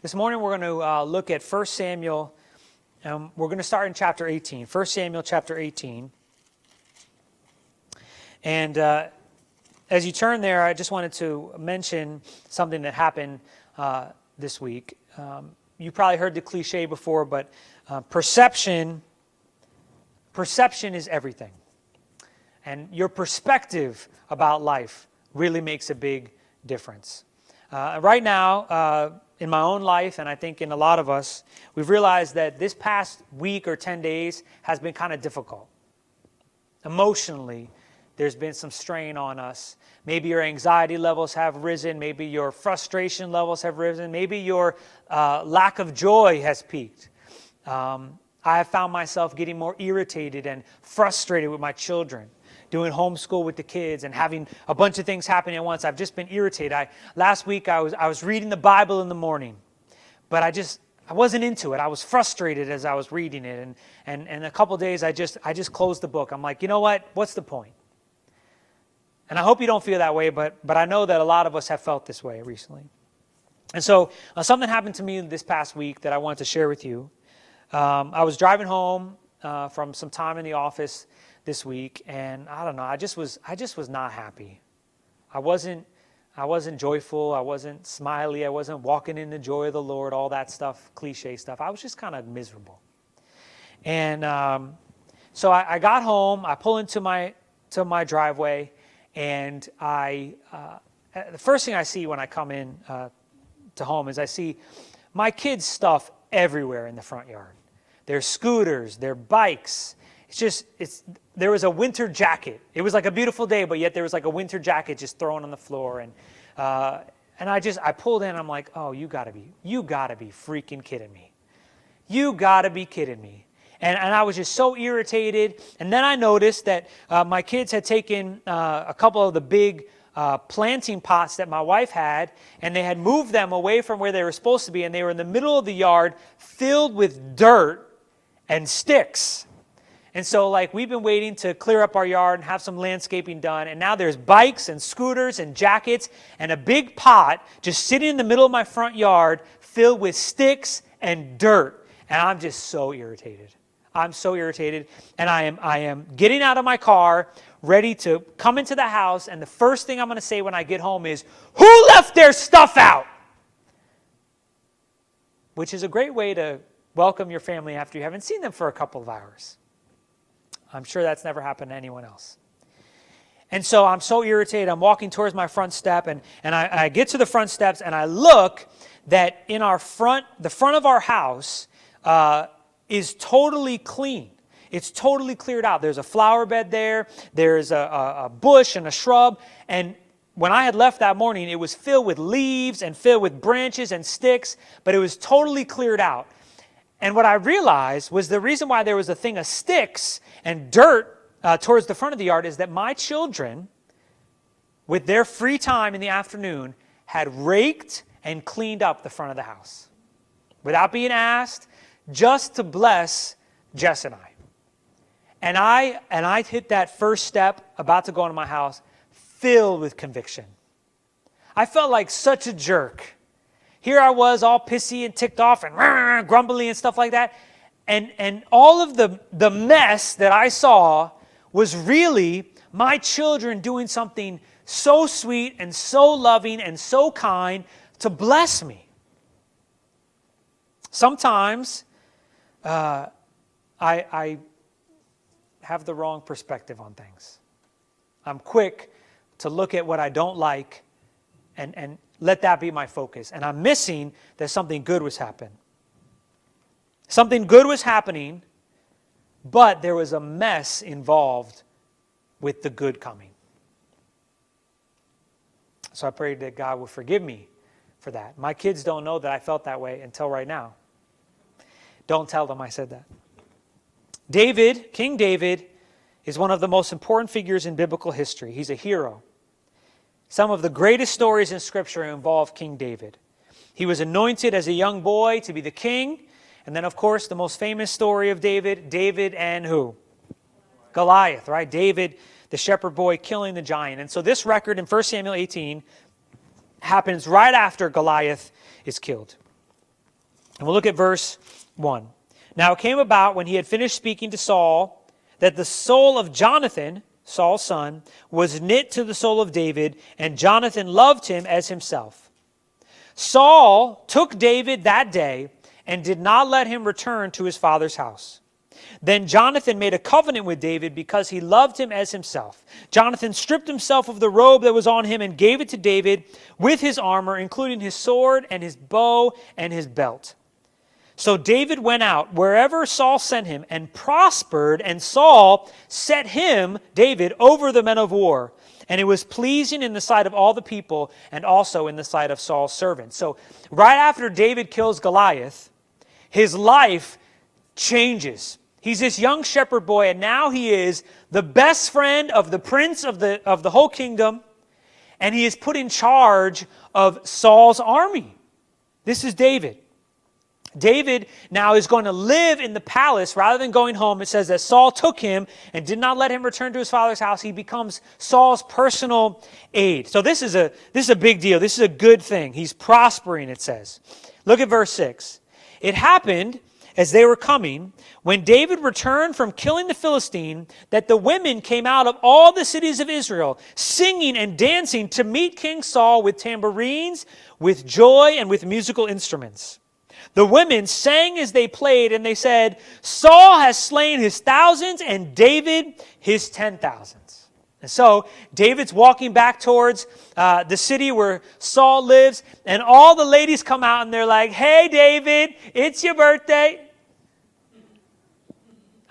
This morning we're going to look at 1 Samuel. We're going to start in chapter 18. 1 Samuel chapter 18. And as you turn there, I just wanted to mention something that happened this week. You probably heard the cliche before, but perception is everything. And your perspective about life really makes a big difference. Right now, in my own life, and I think in a lot of us, we've realized that this past week or 10 days has been kind of difficult. Emotionally, there's been some strain on us. Maybe your anxiety levels have risen. Maybe your frustration levels have risen. Maybe your lack of joy has peaked. I have found myself getting more irritated and frustrated with my children, doing homeschool with the kids and having a bunch of things happening at once. I've just been irritated. Last week I was reading the Bible in the morning, but I wasn't into it. I was frustrated as I was reading it, and a couple days I just closed the book. I'm like, you know what? What's the point? And I hope you don't feel that way, but I know that a lot of us have felt this way recently. And so something happened to me this past week that I wanted to share with you. I was driving home from some time in the office this week, and I don't know, I just was not happy. I wasn't joyful, I wasn't smiley, I wasn't walking in the joy of the Lord, all that stuff, cliche stuff. I was just kind of miserable. And so I got home, I pull into my driveway, and the first thing I see when I come in to home is I see my kids' stuff everywhere in the front yard. Their scooters, their bikes. There was a winter jacket. It was like a beautiful day, but yet there was like a winter jacket just thrown on the floor. And I pulled in. I'm like, oh, you gotta be freaking kidding me. You gotta be kidding me. And I was just so irritated. And then I noticed that my kids had taken a couple of the big planting pots that my wife had, and they had moved them away from where they were supposed to be, and they were in the middle of the yard filled with dirt and sticks. And so, we've been waiting to clear up our yard and have some landscaping done, and now there's bikes and scooters and jackets and a big pot just sitting in the middle of my front yard filled with sticks and dirt. And I'm just so irritated. I'm so irritated, and I am getting out of my car, ready to come into the house, and the first thing I'm going to say when I get home is, "Who left their stuff out?" Which is a great way to welcome your family after you haven't seen them for a couple of hours. I'm sure that's never happened to anyone else. And so I'm so irritated. I'm walking towards my front step, and I get to the front steps, and I look that in the front of our house is totally clean. It's totally cleared out. There's a flower bed there. There's a bush and a shrub. And when I had left that morning, it was filled with leaves and filled with branches and sticks, but it was totally cleared out. And what I realized was the reason why there was a thing of sticks and dirt towards the front of the yard is that my children, with their free time in the afternoon, had raked and cleaned up the front of the house without being asked, just to bless Jess and I. And I hit that first step about to go into my house filled with conviction. I felt like such a jerk. Here I was all pissy and ticked off and grumbly and stuff like that. And all of the mess that I saw was really my children doing something so sweet and so loving and so kind to bless me. Sometimes I have the wrong perspective on things. I'm quick to look at what I don't like and let that be my focus. And I'm missing that something good was happening. Something good was happening, but there was a mess involved with the good coming. So I prayed that God would forgive me for that. My kids don't know that I felt that way until right now. Don't tell them I said that. King David, is one of the most important figures in biblical history. He's a hero. Some of the greatest stories in Scripture involve King David. He was anointed as a young boy to be the king. And then, of course, the most famous story of David and who? Goliath, right? David, the shepherd boy, killing the giant. And so this record in 1 Samuel 18 happens right after Goliath is killed. And we'll look at verse 1. Now it came about when he had finished speaking to Saul that the soul of Jonathan, Saul's son, was knit to the soul of David, and Jonathan loved him as himself. Saul took David that day and did not let him return to his father's house. Then Jonathan made a covenant with David because he loved him as himself. Jonathan stripped himself of the robe that was on him and gave it to David with his armor, including his sword and his bow and his belt. So David went out wherever Saul sent him and prospered, and Saul set him, David, over the men of war. And it was pleasing in the sight of all the people and also in the sight of Saul's servants. So right after David kills Goliath, his life changes. He's this young shepherd boy, and now he is the best friend of the prince of the whole kingdom, and he is put in charge of Saul's army. This is David. David now is going to live in the palace rather than going home. It says that Saul took him and did not let him return to his father's house. He becomes Saul's personal aide. So this is a big deal. This is a good thing. He's prospering, it says. Look at verse 6. It happened as they were coming, when David returned from killing the Philistine, that the women came out of all the cities of Israel, singing and dancing to meet King Saul with tambourines, with joy, and with musical instruments. The women sang as they played, and they said, Saul has slain his thousands, and David his 10,000s. And so David's walking back towards the city where Saul lives, and all the ladies come out, and they're like, hey, David, it's your birthday.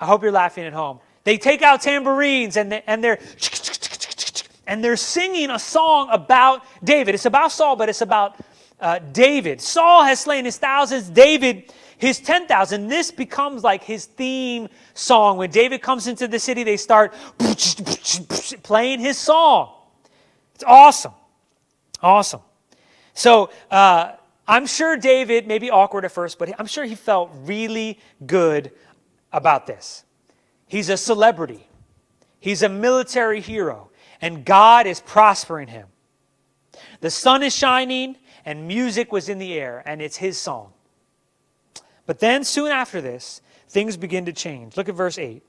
I hope you're laughing at home. They take out tambourines, and they're singing a song about David. It's about Saul, but it's about David. Saul has slain his thousands, David his 10,000. This becomes like his theme song. When David comes into the city, they start playing his song. It's awesome. Awesome. So I'm sure David, maybe awkward at first, but I'm sure he felt really good about this. He's a celebrity. He's a military hero, and God is prospering him. The sun is shining, and music was in the air, and it's his song. But then, soon after this, things begin to change. Look at verse 8.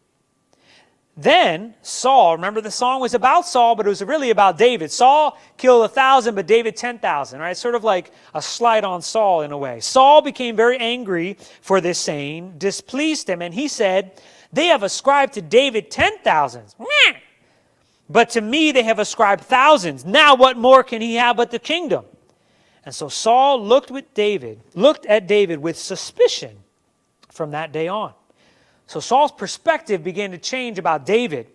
Then Saul, remember the song was about Saul, but it was really about David. Saul killed 1,000, but David 10,000, right? Sort of like a slight on Saul in a way. Saul became very angry for this saying, displeased him, and he said, they have ascribed to David 10,000s. But to me they have ascribed thousands. Now what more can he have but the kingdom? And so Saul looked at David with suspicion from that day on. So Saul's perspective began to change about David.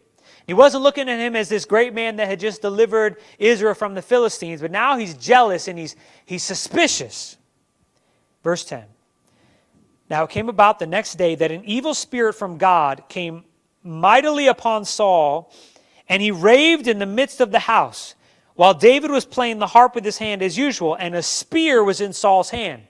He wasn't looking at him as this great man that had just delivered Israel from the Philistines, but now he's jealous and he's suspicious. Verse 10. Now it came about the next day that an evil spirit from God came mightily upon Saul, and he raved in the midst of the house, while David was playing the harp with his hand as usual, and a spear was in Saul's hand.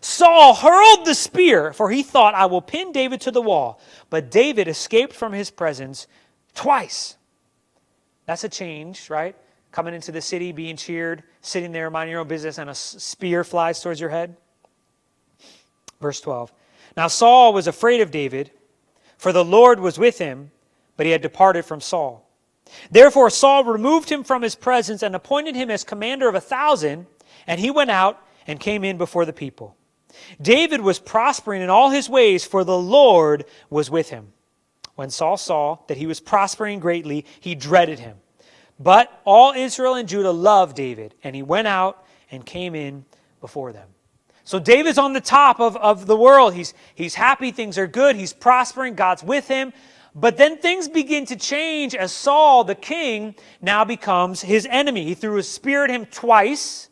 Saul hurled the spear, for he thought, I will pin David to the wall. But David escaped from his presence twice. That's a change, right? Coming into the city, being cheered, sitting there, minding your own business, and a spear flies towards your head. Verse 12. Now Saul was afraid of David, for the Lord was with him, but he had departed from Saul. Therefore Saul removed him from his presence and appointed him as commander of 1,000, and he went out and came in before the people. David was prospering in all his ways, for the Lord was with him. When Saul saw that he was prospering greatly, he dreaded him. But all Israel and Judah loved David, and he went out and came in before them. So David's on the top of the world. He's happy, things are good, he's prospering, God's with him. But then things begin to change as Saul, the king, now becomes his enemy. He threw a spear at him twice,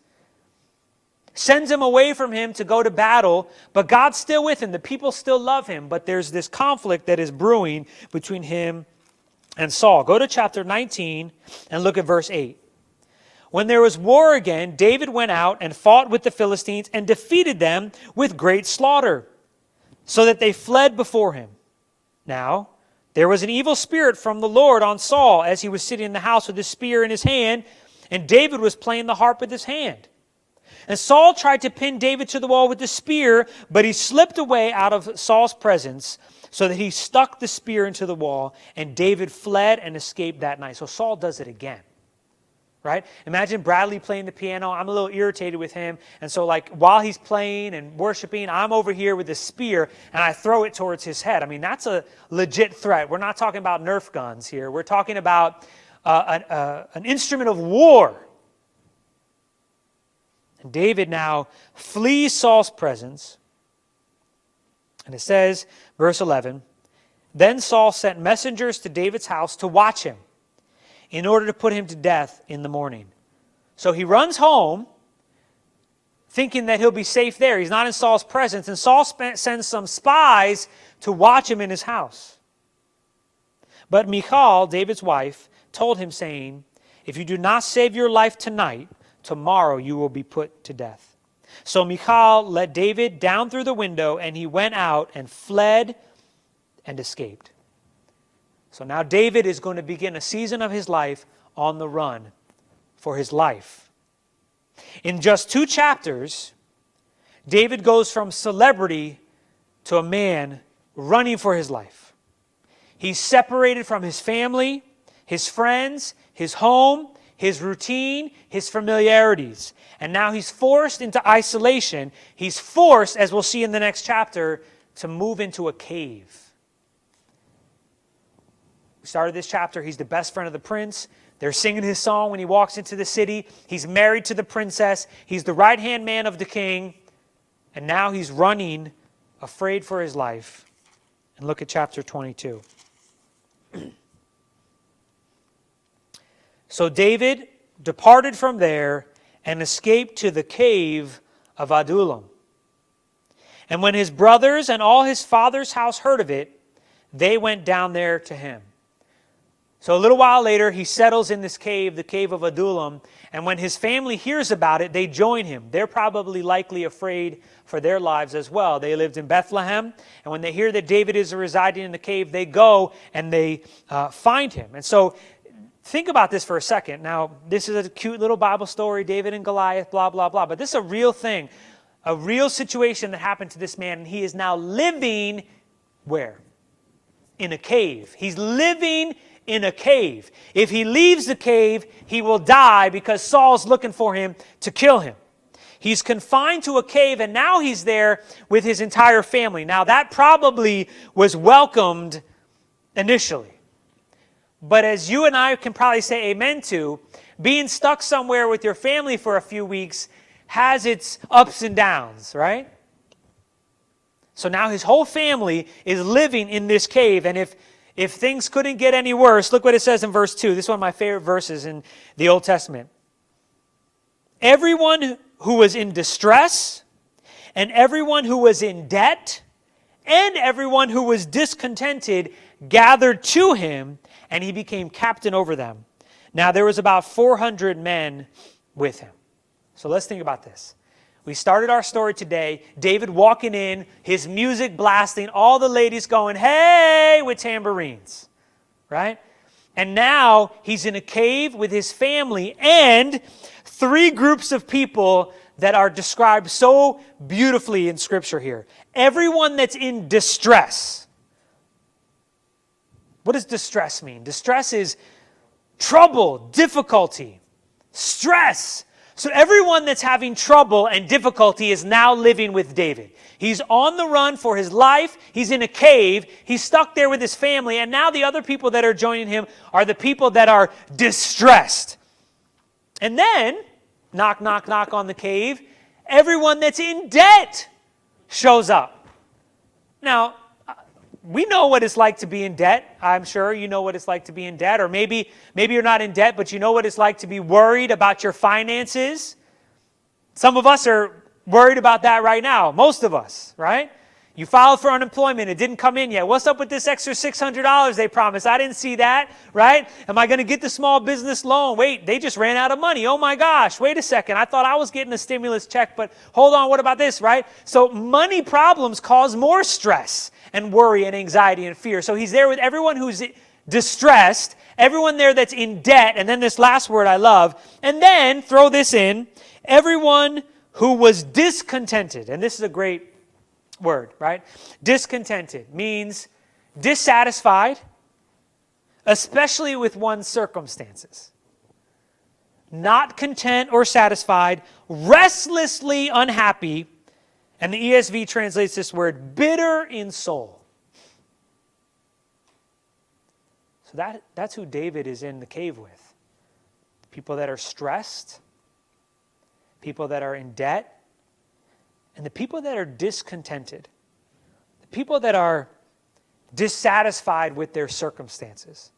sends him away from him to go to battle, but God's still with him. The people still love him, but there's this conflict that is brewing between him and Saul. Go to chapter 19 and look at verse 8. When there was war again, David went out and fought with the Philistines and defeated them with great slaughter, so that they fled before him. Now, there was an evil spirit from the Lord on Saul as he was sitting in the house with his spear in his hand, and David was playing the harp with his hand. And Saul tried to pin David to the wall with the spear, but he slipped away out of Saul's presence so that he stuck the spear into the wall, and David fled and escaped that night. So Saul does it again. Right? Imagine Bradley playing the piano. I'm a little irritated with him. And so while he's playing and worshiping, I'm over here with a spear and I throw it towards his head. I mean, that's a legit threat. We're not talking about Nerf guns here. We're talking about an instrument of war. And David now flees Saul's presence. And it says, verse 11, then Saul sent messengers to David's house to watch him, in order to put him to death in the morning. So he runs home thinking that he'll be safe there. He's not in Saul's presence. And Saul sends some spies to watch him in his house. But Michal, David's wife, told him, saying, if you do not save your life tonight, tomorrow you will be put to death. So Michal let David down through the window, and he went out and fled and escaped. So now David is going to begin a season of his life on the run for his life. In just 2 chapters, David goes from celebrity to a man running for his life. He's separated from his family, his friends, his home, his routine, his familiarities. And now he's forced into isolation. He's forced, as we'll see in the next chapter, to move into a cave. We started this chapter, he's the best friend of the prince. They're singing his song when he walks into the city. He's married to the princess. He's the right-hand man of the king. And now he's running, afraid for his life. And look at chapter 22. So David departed from there and escaped to the cave of Adullam. And when his brothers and all his father's house heard of it, they went down there to him. So a little while later, he settles in this cave, the cave of Adullam. And when his family hears about it, they join him. They're probably likely afraid for their lives as well. They lived in Bethlehem. And when they hear that David is residing in the cave, they go and they find him. And so think about this for a second. Now, this is a cute little Bible story, David and Goliath, blah, blah, blah. But this is a real thing, a real situation that happened to this man. And he is now living where? In a cave. He's living in a cave. If he leaves the cave, he will die because Saul's looking for him to kill him. He's confined to a cave, and now he's there with his entire family. Now, that probably was welcomed initially. But as you and I can probably say amen to, being stuck somewhere with your family for a few weeks has its ups and downs, right? So now his whole family is living in this cave, and if things couldn't get any worse, look what it says in verse 2. This is one of my favorite verses in the Old Testament. Everyone who was in distress, and everyone who was in debt, and everyone who was discontented gathered to him, and he became captain over them. Now there was about 400 men with him. So let's think about this. We started our story today, David walking in, his music blasting, all the ladies going, hey, with tambourines, right? And now he's in a cave with his family and 3 groups of people that are described so beautifully in Scripture here. Everyone that's in distress. What does distress mean? Distress is trouble, difficulty, stress. So everyone that's having trouble and difficulty is now living with David. He's on the run for his life. He's in a cave. He's stuck there with his family. And now the other people that are joining him are the people that are distressed. And then, knock, knock, knock on the cave, everyone that's in debt shows up. Now, we know what it's like to be in debt. I'm sure you know what it's like to be in debt. Or maybe you're not in debt, but you know what it's like to be worried about your finances. Some of us are worried about that right now. Most of us, right? You filed for unemployment. It didn't come in yet. What's up with this extra $600 they promised? I didn't see that, right? Am I going to get the small business loan? Wait, they just ran out of money. Oh my gosh, wait a second. I thought I was getting a stimulus check, but hold on, what about this, right? So money problems cause more stress and worry and anxiety and fear. So he's there with everyone who's distressed, everyone there that's in debt, and then this last word I love, and then throw this in, everyone who was discontented. And this is a great word, right? Discontented means dissatisfied, especially with one's circumstances. Not content or satisfied, restlessly unhappy, and the ESV translates this word, bitter in soul. So that's who David is in the cave with. People that are stressed, people that are in debt, and the people that are discontented. The people that are dissatisfied with their circumstances.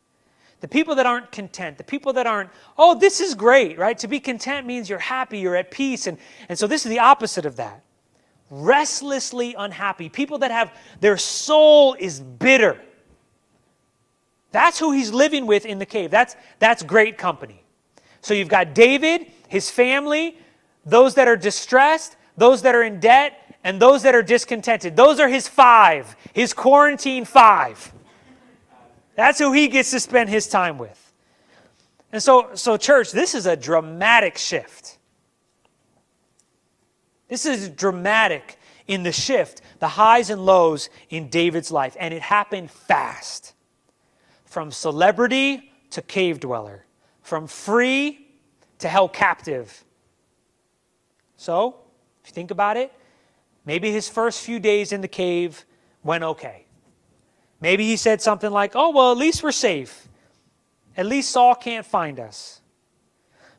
The people that aren't content, the people that aren't, oh, this is great, right? To be content means you're happy, you're at peace. And so this is the opposite of that. Restlessly unhappy. People that have, their soul is bitter. That's who he's living with in the cave. That's great company. So you've got David, his family, those that are distressed, those that are in debt, and those that are discontented. Those are his 5, his quarantine 5. That's who he gets to spend his time with. And so church, this is a dramatic shift. This is dramatic in the shift, the highs and lows in David's life. And it happened fast. From celebrity to cave dweller. From free to held captive. So, if you think about it, maybe his first few days in the cave went okay. Maybe he said something like, oh, well, at least we're safe. At least Saul can't find us.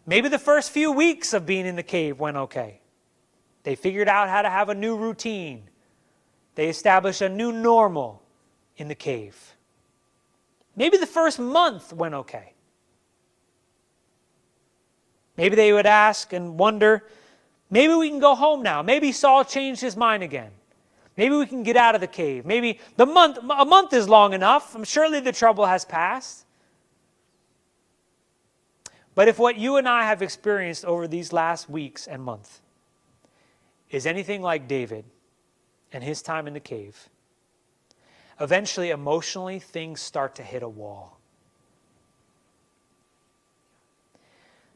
Maybe the first few weeks of being in the cave went okay. They figured out how to have a new routine. They established a new normal in the cave. Maybe the first month went okay. Maybe they would ask and wonder, maybe we can go home now. Maybe Saul changed his mind again. Maybe we can get out of the cave. Maybe a month is long enough. Surely the trouble has passed. But if what you and I have experienced over these last weeks and months is anything like David and his time in the cave, eventually emotionally things start to hit a wall.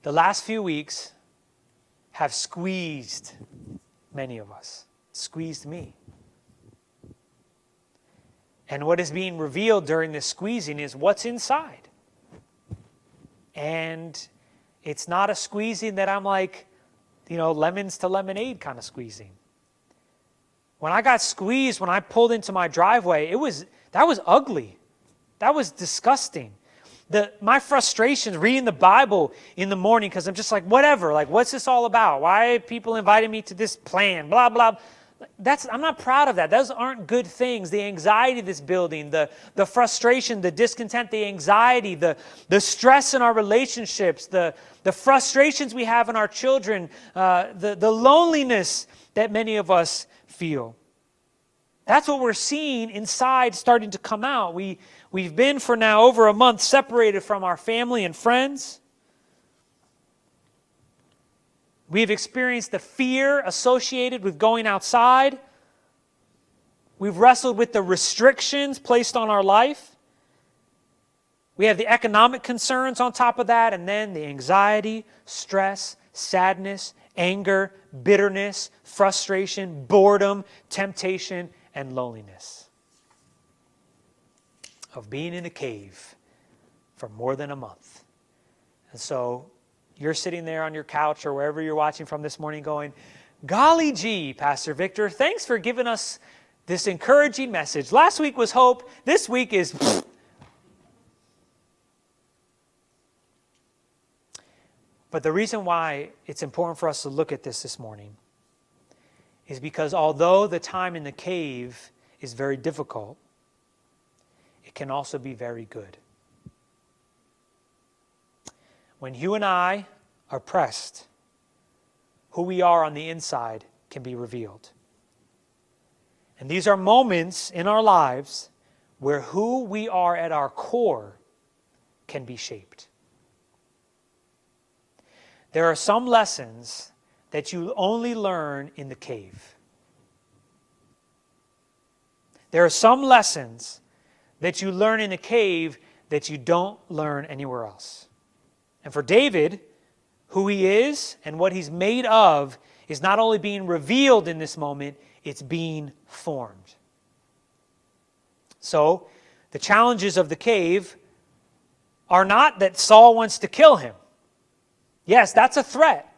The last few weeks have squeezed many of us, squeezed me. And what is being revealed during this squeezing is what's inside. And it's not a squeezing that I'm like, lemons to lemonade kind of squeezing. When I got squeezed, when I pulled into my driveway, that was ugly. That was disgusting. My frustrations reading the Bible in the morning, because I'm just like, whatever, like, what's this all about? Why are people inviting me to this plan? Blah, blah. I'm not proud of that. Those aren't good things. The anxiety that's building, the frustration, the discontent, the anxiety, the stress in our relationships, the frustrations we have in our children, the loneliness that many of us feel. That's what we're seeing inside starting to come out. We've been for now over a month separated from our family and friends. We've experienced the fear associated with going outside. We've wrestled with the restrictions placed on our life. We have the economic concerns on top of that, and then the anxiety, stress, sadness, anger, bitterness, frustration, boredom, temptation, and loneliness of being in a cave for more than a month. And so you're sitting there on your couch or wherever you're watching from this morning going, golly gee, Pastor Victor, thanks for giving us this encouraging message. Last week was hope. This week is... But the reason why it's important for us to look at this morning is because although the time in the cave is very difficult, it can also be very good. When you and I are pressed, who we are on the inside can be revealed. And these are moments in our lives where who we are at our core can be shaped. There are some lessons that you only learn in the cave. There are some lessons that you learn in the cave that you don't learn anywhere else. And for David, who he is and what he's made of is not only being revealed in this moment, it's being formed. So, the challenges of the cave are not that Saul wants to kill him. Yes, that's a threat.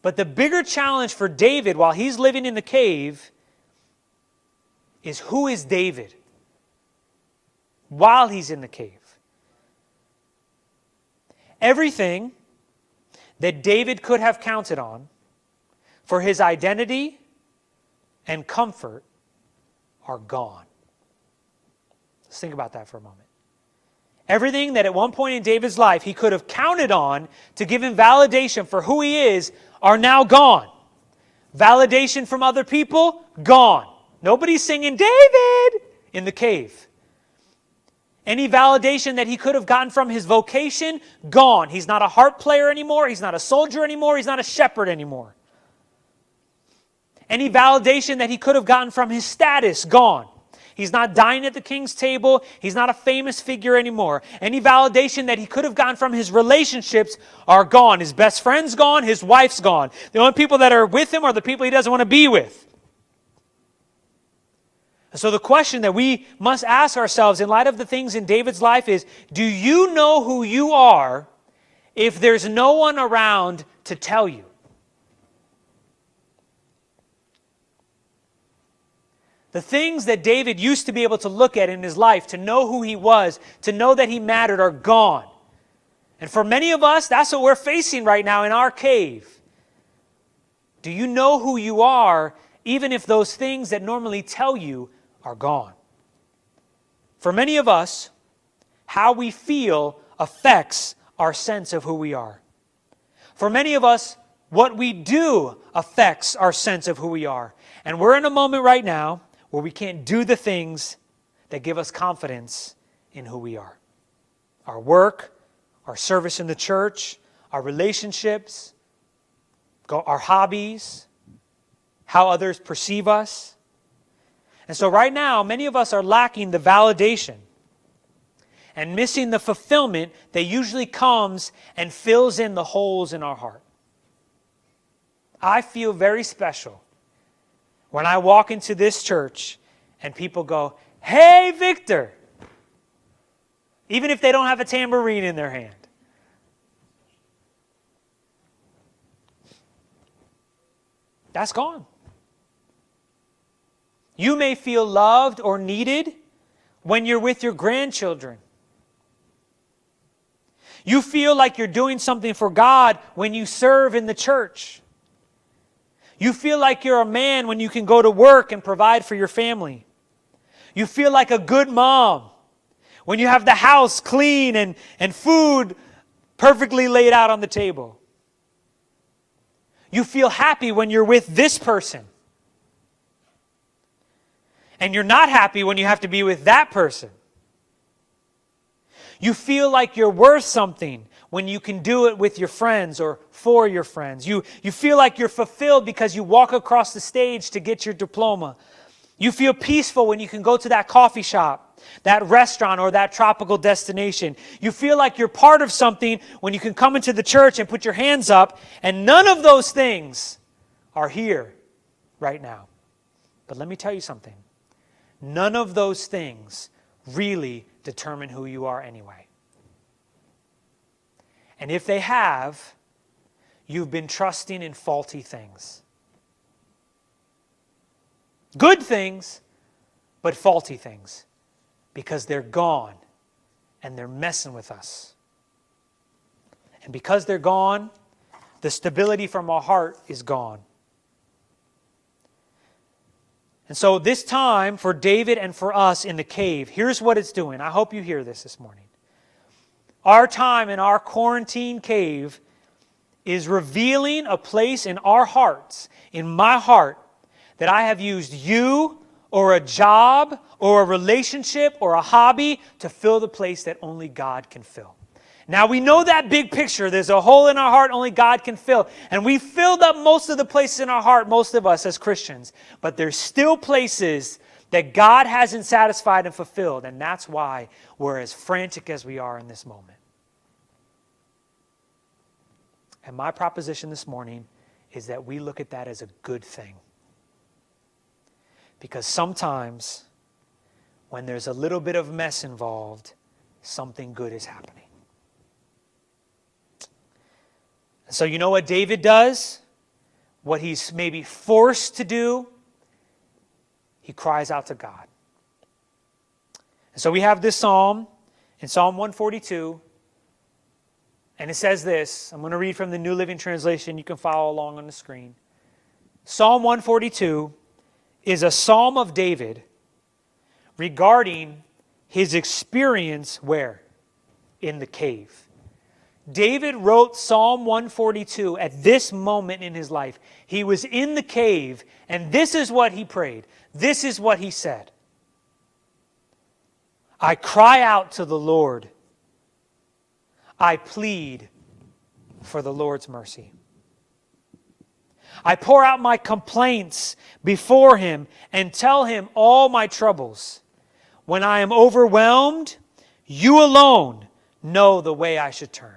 But the bigger challenge for David while he's living in the cave is, who is David while he's in the cave? Everything that David could have counted on for his identity and comfort are gone. Let's think about that for a moment. Everything that at one point in David's life he could have counted on to give him validation for who he is are now gone. Validation from other people, gone. Nobody's singing David in the cave. Any validation that he could have gotten from his vocation, gone. He's not a harp player anymore. He's not a soldier anymore. He's not a shepherd anymore. Any validation that he could have gotten from his status, gone. He's not dining at the king's table. He's not a famous figure anymore. Any validation that he could have gotten from his relationships are gone. His best friend's gone. His wife's gone. The only people that are with him are the people he doesn't want to be with. So the question that we must ask ourselves in light of the things in David's life is, do you know who you are if there's no one around to tell you? The things that David used to be able to look at in his life, to know who he was, to know that he mattered, are gone. And for many of us, that's what we're facing right now in our cave. Do you know who you are, even if those things that normally tell you are gone? For many of us, how we feel affects our sense of who we are. For many of us, what we do affects our sense of who we are. And we're in a moment right now where we can't do the things that give us confidence in who we are. Our work, our service in the church, our relationships, our hobbies, how others perceive us. And so right now, many of us are lacking the validation and missing the fulfillment that usually comes and fills in the holes in our heart. I feel very special when I walk into this church and people go, "Hey, Victor," even if they don't have a tambourine in their hand. That's gone. You may feel loved or needed when you're with your grandchildren. You feel like you're doing something for God when you serve in the church. You feel like you're a man when you can go to work and provide for your family. You feel like a good mom when you have the house clean and food perfectly laid out on the table. You feel happy when you're with this person. And you're not happy when you have to be with that person. You feel like you're worth something when you can do it with your friends or for your friends. You feel like you're fulfilled because you walk across the stage to get your diploma. You feel peaceful when you can go to that coffee shop, that restaurant, or that tropical destination. You feel like you're part of something when you can come into the church and put your hands up, and none of those things are here right now. But let me tell you something. None of those things really determine who you are anyway. And if they have, you've been trusting in faulty things. Good things, but faulty things. Because they're gone and they're messing with us. And because they're gone, the stability from our heart is gone. And so this time for David and for us in the cave, here's what it's doing. I hope you hear this morning. Our time in our quarantine cave is revealing a place in our hearts, in my heart, that I have used you or a job or a relationship or a hobby to fill the place that only God can fill. Now we know that big picture. There's a hole in our heart only God can fill. And we filled up most of the places in our heart, most of us as Christians. But there's still places that God hasn't satisfied and fulfilled. And that's why we're as frantic as we are in this moment. And my proposition this morning is that we look at that as a good thing. Because sometimes when there's a little bit of mess involved, something good is happening. So you know what David does? What he's maybe forced to do? He cries out to God. And so we have this psalm in Psalm 142. And it says this. I'm going to read from the New Living Translation. You can follow along on the screen. Psalm 142 is a psalm of David regarding his experience where? In the cave. David wrote Psalm 142 at this moment in his life. He was in the cave, and this is what he prayed. This is what he said. I cry out to the Lord. I plead for the Lord's mercy. I pour out my complaints before him and tell him all my troubles. When I am overwhelmed, you alone know the way I should turn.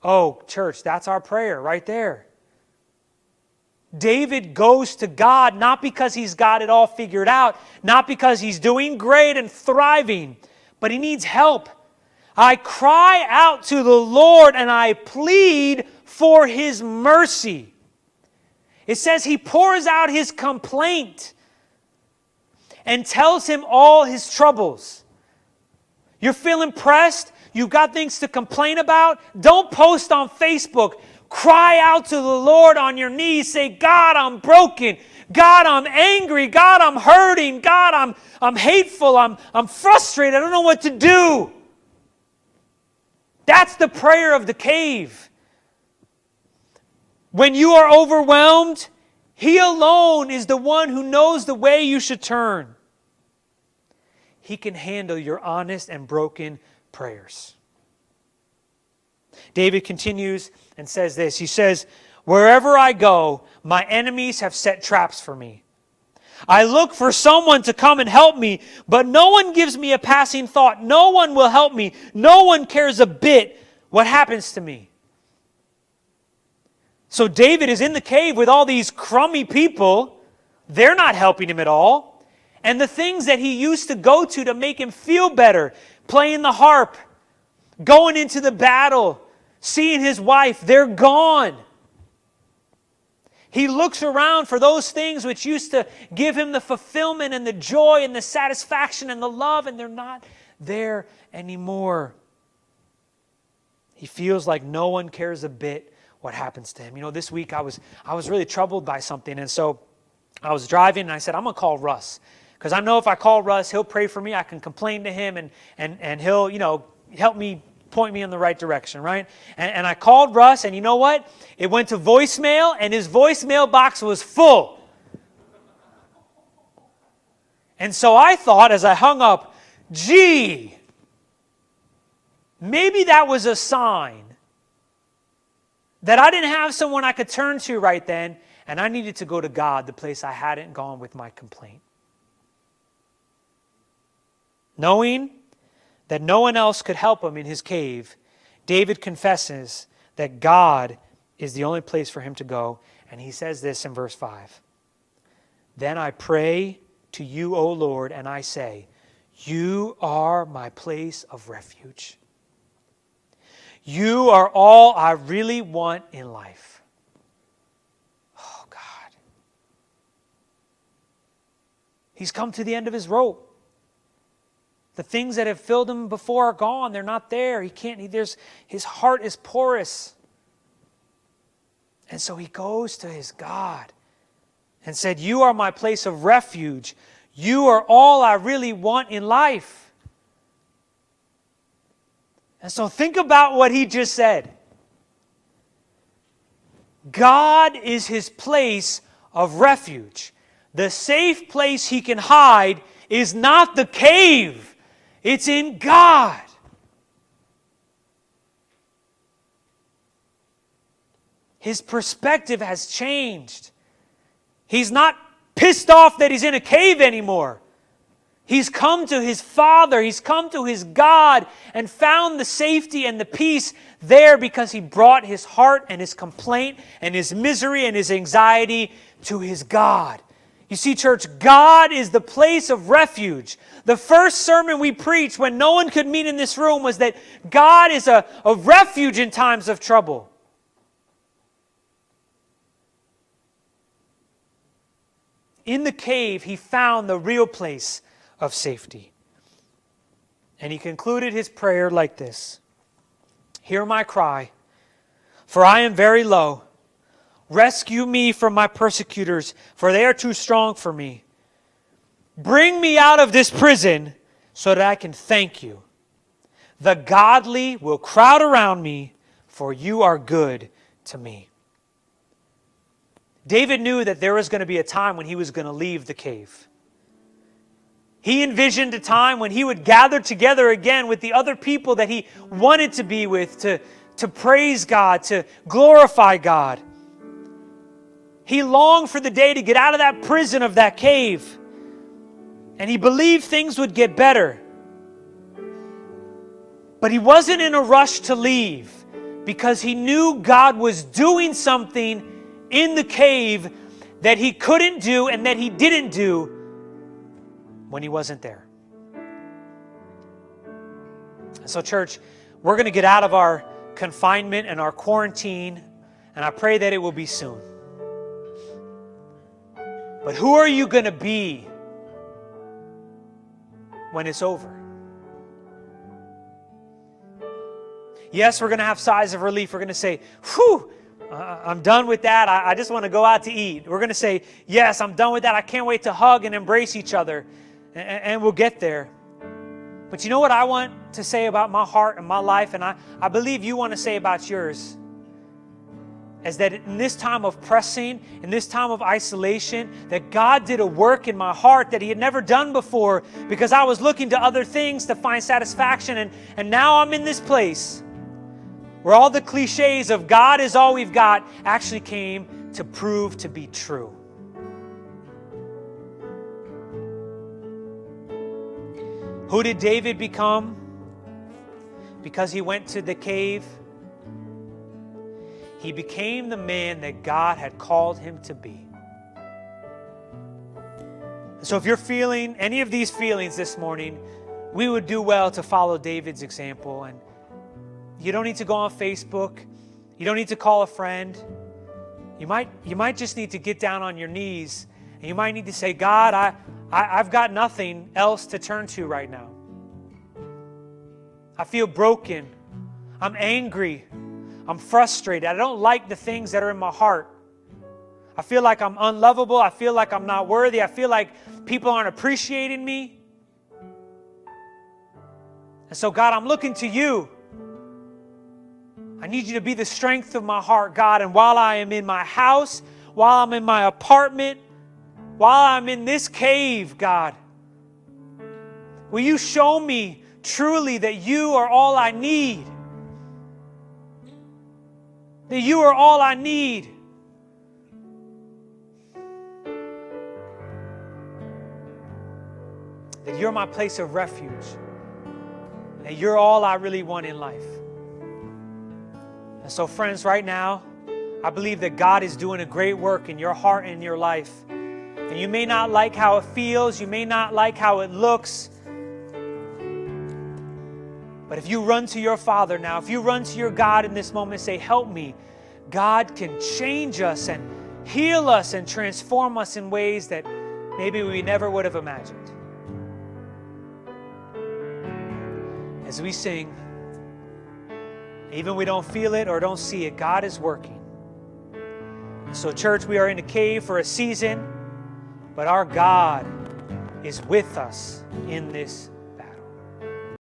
Oh, church, that's our prayer right there. David goes to God not because he's got it all figured out, not because he's doing great and thriving, but he needs help. I cry out to the Lord and I plead for his mercy. It says he pours out his complaint and tells him all his troubles. You're feeling pressed? You've got things to complain about? Don't post on Facebook. Cry out to the Lord on your knees. Say, God, I'm broken. God, I'm angry. God, I'm hurting. God, I'm hateful. I'm frustrated. I don't know what to do. That's the prayer of the cave. When you are overwhelmed, He alone is the one who knows the way you should turn. He can handle your honest and broken prayers. David continues and says this. He says, wherever I go, my enemies have set traps for me. I look for someone to come and help me, but no one gives me a passing thought. No one will help me. No one cares a bit what happens to me. So David is in the cave with all these crummy people. They're not helping him at all. And the things that he used to go to make him feel better, playing the harp, going into the battle, seeing his wife, they're gone. He looks around for those things which used to give him the fulfillment and the joy and the satisfaction and the love, and they're not there anymore. He feels like no one cares a bit what happens to him. You know, this week I was really troubled by something, and so I was driving and I said, I'm going to call Russ. Because I know if I call Russ, he'll pray for me. I can complain to him and he'll, help me, point me in the right direction, right? And I called Russ, and you know what? It went to voicemail, and his voicemail box was full. And so I thought as I hung up, gee, maybe that was a sign that I didn't have someone I could turn to right then, and I needed to go to God, the place I hadn't gone with my complaint. Knowing that no one else could help him in his cave, David confesses that God is the only place for him to go. And he says this in verse 5. Then I pray to you, O Lord, and I say, you are my place of refuge. You are all I really want in life. Oh, God. He's come to the end of his rope. The things that have filled him before are gone. They're not there. His heart is porous. And so he goes to his God and said, you are my place of refuge. You are all I really want in life. And so think about what he just said. God is his place of refuge. The safe place he can hide is not the cave. It's in God. His perspective has changed. He's not pissed off that he's in a cave anymore. He's come to his Father. He's come to his God and found the safety and the peace there because he brought his heart and his complaint and his misery and his anxiety to his God. You see, church, God is the place of refuge. The first sermon we preached when no one could meet in this room was that God is a refuge in times of trouble. In the cave, he found the real place of safety. And he concluded his prayer like this: "Hear my cry, for I am very low. Rescue me from my persecutors, for they are too strong for me. Bring me out of this prison so that I can thank you. The godly will crowd around me, for you are good to me." David knew that there was going to be a time when he was going to leave the cave. He envisioned a time when he would gather together again with the other people that he wanted to be with, to praise God, to glorify God. He longed for the day to get out of that prison of that cave. And he believed things would get better. But he wasn't in a rush to leave because he knew God was doing something in the cave that he couldn't do and that he didn't do when he wasn't there. So, church, we're going to get out of our confinement and our quarantine, and I pray that it will be soon. But who are you going to be when it's over? Yes, we're going to have sighs of relief. We're going to say, whew, I'm done with that. I just want to go out to eat. We're going to say, yes, I'm done with that. I can't wait to hug and embrace each other. And we'll get there. But you know what I want to say about my heart and my life, and I believe you want to say about yours, is that in this time of pressing, in this time of isolation, that God did a work in my heart that he had never done before because I was looking to other things to find satisfaction. And now I'm in this place where all the cliches of God is all we've got actually came to prove to be true. Who did David become? Because he went to the cave. He became the man that God had called him to be. So if you're feeling any of these feelings this morning, we would do well to follow David's example. And you don't need to go on Facebook. You don't need to call a friend. You might just need to get down on your knees, and you might need to say, God, I've got nothing else to turn to right now. I feel broken. I'm angry. I'm frustrated. I don't like the things that are in my heart. I feel like I'm unlovable. I feel like I'm not worthy. I feel like people aren't appreciating me. And so, God, I'm looking to you. I need you to be the strength of my heart, God. And while I am in my house, while I'm in my apartment, while I'm in this cave, God, will you show me truly that you are all I need? That you are all I need. That you're my place of refuge. That you're all I really want in life. And so, friends, right now, I believe that God is doing a great work in your heart and in your life. And you may not like how it feels. You may not like how it looks. But if you run to your Father now, if you run to your God in this moment and say, help me, God can change us and heal us and transform us in ways that maybe we never would have imagined. As we sing, even we don't feel it or don't see it, God is working. So, church, we are in a cave for a season, but our God is with us in this